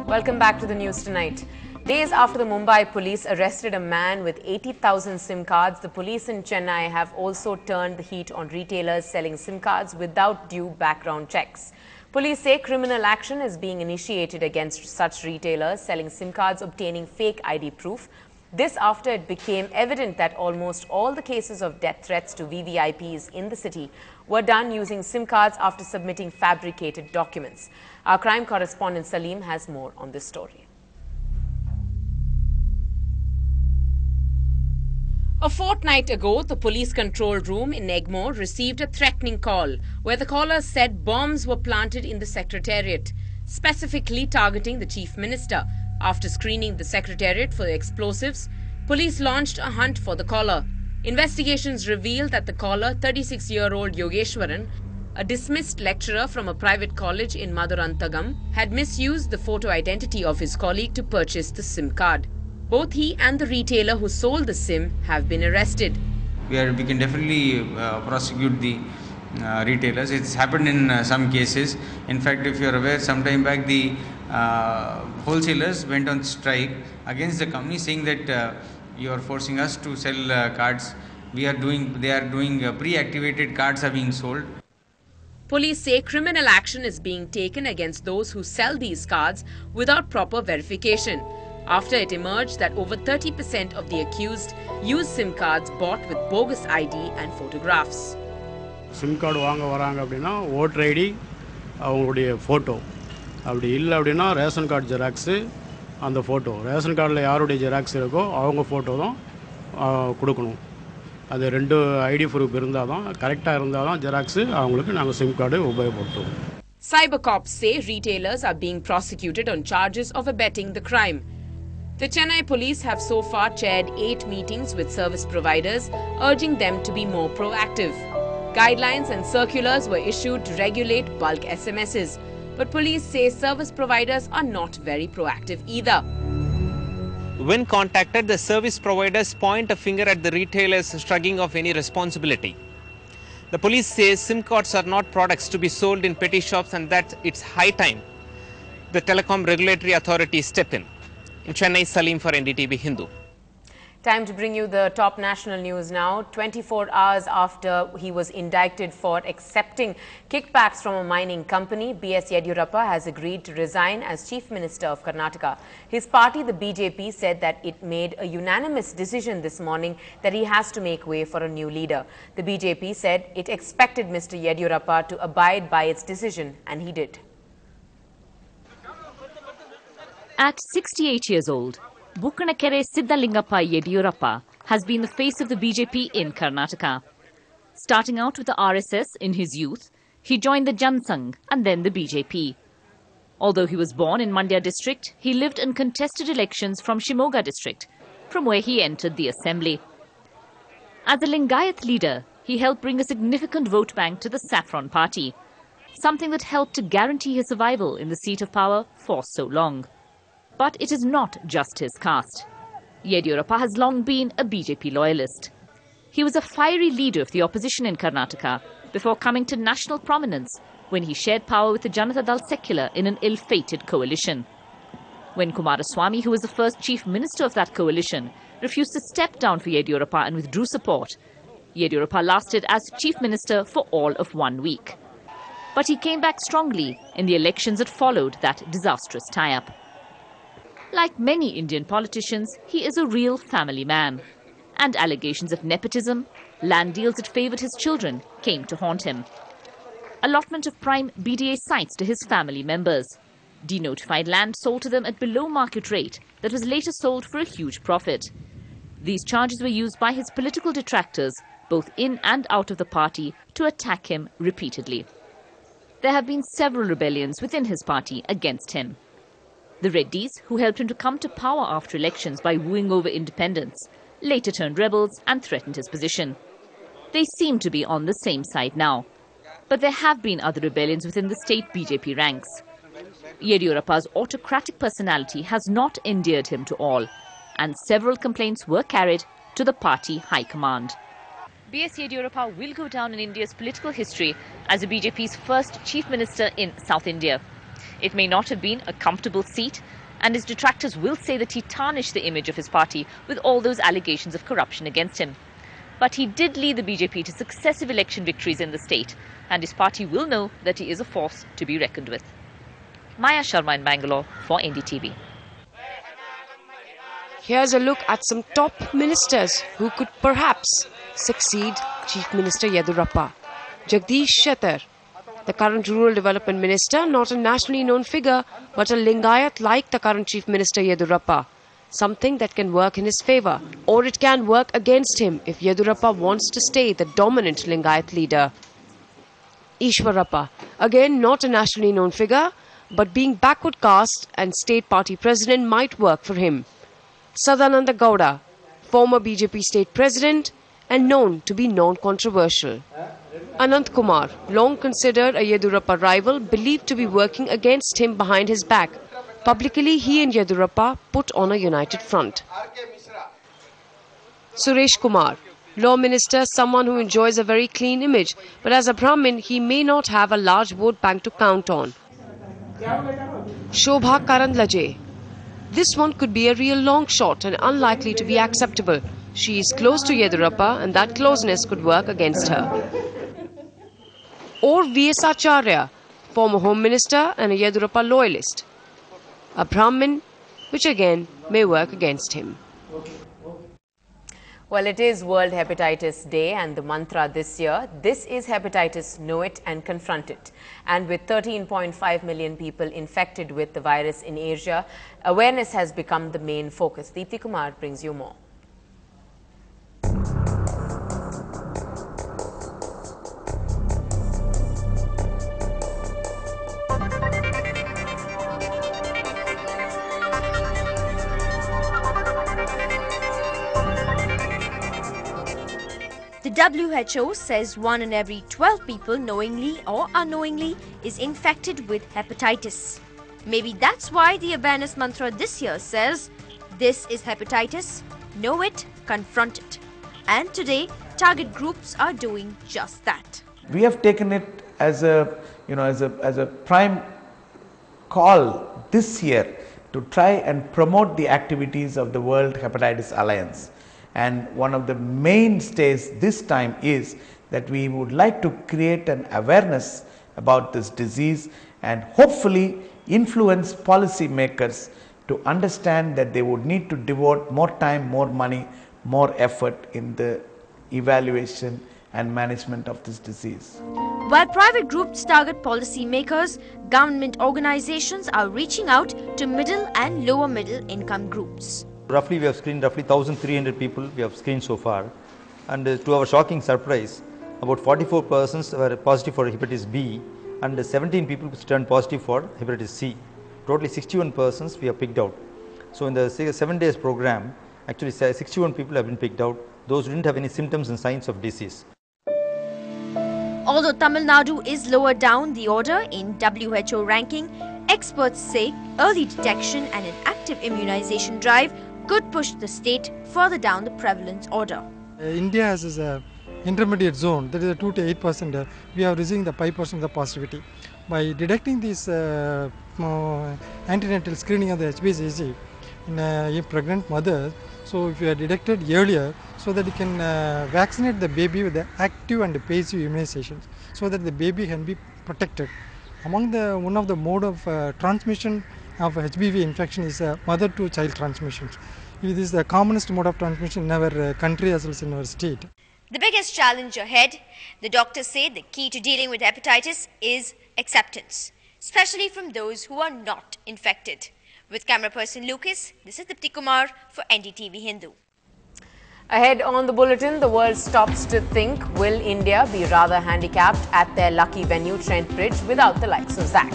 Welcome back to the news tonight. Days after the Mumbai police arrested a man with 80,000 SIM cards, the police in Chennai have also turned the heat on retailers selling SIM cards without due background checks. Police say criminal action is being initiated against such retailers selling SIM cards obtaining fake ID proof. This after it became evident that almost all the cases of death threats to VVIPs in the city were done using SIM cards after submitting fabricated documents. Our crime correspondent Salim has more on this story. A fortnight ago, the police control room in Egmore received a threatening call where the caller said bombs were planted in the secretariat, specifically targeting the chief minister. After screening the secretariat for explosives, police launched a hunt for the caller. Investigations revealed that the caller, 36-year-old Yogeshwaran, a dismissed lecturer from a private college in Madurantagam, had misused the photo identity of his colleague to purchase the SIM card. Both he and the retailer who sold the SIM have been arrested. We can definitely prosecute the retailers. It's happened in some cases. In fact, if you are aware, some time back the wholesalers went on strike against the company, saying that you are forcing us to sell cards. They are doing pre-activated cards are being sold. Police say criminal action is being taken against those who sell these cards without proper verification, after it emerged that over 30% of the accused use SIM cards bought with bogus ID and photographs. SIM card வாங்க வராங்க அப்படினா voter ID அவங்களுடைய photo அப்படி இல்ல அப்படினா ration card xerox அந்த photo ration கார்டுல யாருடைய ஜெராக்ஸ் இருக்கோ அவங்க photo தான் கொடுக்கணும். அது ரெண்டு ஐடி ப்ரூஃப் இருந்தா தான் கரெக்ட்டா இருந்தா தான் ஜெராக்ஸ் அவங்களுக்கு நாங்க SIM கார்டு உபயோகப்படுத்துவோம். Cyber cops say retailers are being prosecuted on charges of abetting the crime. The Chennai police have so far chaired 8 meetings with service providers, urging them to be more proactive. Guidelines and circulars were issued to regulate bulk SMSs, but police say service providers are not very proactive either. When contacted, the service providers point a finger at the retailers shrugging off any responsibility. The police says SIM cards are not products to be sold in petty shops and that it's high time the Telecom Regulatory Authority step in. In Chennai, Salim for NDTV Hindu. Time to bring you the top national news now. 24 hours after he was indicted for accepting kickbacks from a mining company, B.S. Yediyurappa has agreed to resign as Chief Minister of Karnataka. His party, the BJP, said that it made a unanimous decision this morning that he has to make way for a new leader. The BJP said it expected Mr. Yediyurappa to abide by its decision, and he did. At 68 years old, Bukkanakere Siddhalingappa Yediyurappa has been the face of the BJP in Karnataka. Starting out with the RSS in his youth, he joined the Jansangh and then the BJP. Although he was born in Mandya district, he lived in contested elections from Shimoga district, from where he entered the assembly. As a Lingayat leader, he helped bring a significant vote bank to the Saffron party, something that helped to guarantee his survival in the seat of power for so long. But it is not just his caste. Yediyurappa has long been a BJP loyalist. He was a fiery leader of the opposition in Karnataka before coming to national prominence when he shared power with the Janata Dal Secular in an ill-fated coalition. When Kumaraswamy, who was the first chief minister of that coalition, refused to step down for Yediyurappa and withdrew support, Yediyurappa lasted as chief minister for all of 1 week. But he came back strongly in the elections that followed that disastrous tie-up. Like many Indian politicians, he is a real family man. And allegations of nepotism, land deals that favoured his children, came to haunt him. Allotment of prime BDA sites to his family members. Denotified land sold to them at below market rate that was later sold for a huge profit. These charges were used by his political detractors, both in and out of the party, to attack him repeatedly. There have been several rebellions within his party against him. The Reddys, who helped him to come to power after elections by wooing over independence, later turned rebels and threatened his position. They seem to be on the same side now. But there have been other rebellions within the state BJP ranks. Yediyurappa's autocratic personality has not endeared him to all, and several complaints were carried to the party high command. B.S. Yediyurappa will go down in India's political history as the BJP's first chief minister in South India. It may not have been a comfortable seat, and his detractors will say that he tarnished the image of his party with all those allegations of corruption against him. But he did lead the BJP to successive election victories in the state, and his party will know that he is a force to be reckoned with. Maya Sharma in Bangalore for NDTV. Here's a look at some top ministers who could perhaps succeed Chief Minister Yediyurappa. Jagdish Shettar, the current Rural Development Minister, not a nationally known figure, but a Lingayat like the current Chief Minister Yediyurappa. Something that can work in his favour, or it can work against him if Yediyurappa wants to stay the dominant Lingayat leader. Ishwarappa, again not a nationally known figure, but being backward caste and state party president might work for him. Sadananda Gowda, former BJP state president and known to be non-controversial. Anant Kumar, long considered a Yediyurappa rival, believed to be working against him behind his back. Publicly, he and Yediyurappa put on a united front. Suresh Kumar, Law Minister, someone who enjoys a very clean image, but as a Brahmin, he may not have a large vote bank to count on. Shobha Karandlaje. This one could be a real long shot and unlikely to be acceptable. She is close to Yediyurappa and that closeness could work against her. Or V.S. Acharya, former Home Minister and a Yediyurappa loyalist. A Brahmin, which again may work against him. Well, it is World Hepatitis Day, and the mantra this year, this is hepatitis, know it and confront it. And with 13.5 million people infected with the virus in Asia, awareness has become the main focus. Deepthi Kumar brings you more. The WHO says 1 in every 12 people knowingly or unknowingly is infected with hepatitis. Maybe that's why the awareness mantra this year says, this is hepatitis, know it, confront it. And today, target groups are doing just that. We have taken it as a prime call this year to try and promote the activities of the World Hepatitis Alliance. And one of the mainstays this time is that we would like to create an awareness about this disease and hopefully influence policy makers to understand that they would need to devote more time, more money, more effort in the evaluation and management of this disease. While private groups target policy makers, government organizations are reaching out to middle and lower middle income groups. Roughly we have screened roughly 1,300 people we have screened so far, and to our shocking surprise, about 44 persons were positive for hepatitis B and 17 people turned positive for hepatitis C. Totally 61 persons we have picked out. So in the 7 days program, actually 61 people have been picked out, those who didn't have any symptoms and signs of disease. Although Tamil Nadu is lower down the order in WHO ranking, experts say early detection and an active immunization drive could push the state further down the prevalence order. India has an intermediate zone, that is a 2 to 8%. We are reaching the 5% of the positivity. By detecting this antenatal screening of the HBsAg in a pregnant mother, so if you are detected earlier, so that you can vaccinate the baby with the active and passive immunizations, so that the baby can be protected. Among one of the mode of transmission of HBV infection is mother to child transmissions. It is the commonest mode of transmission in our country as well as in our state. The biggest challenge ahead, the doctors say the key to dealing with hepatitis is acceptance, especially from those who are not infected. With camera person Lucas, this is Deepthi Kumar for NDTV Hindu. Ahead on the bulletin, the world stops to think, will India be rather handicapped at their lucky venue Trent Bridge without the likes of Zach?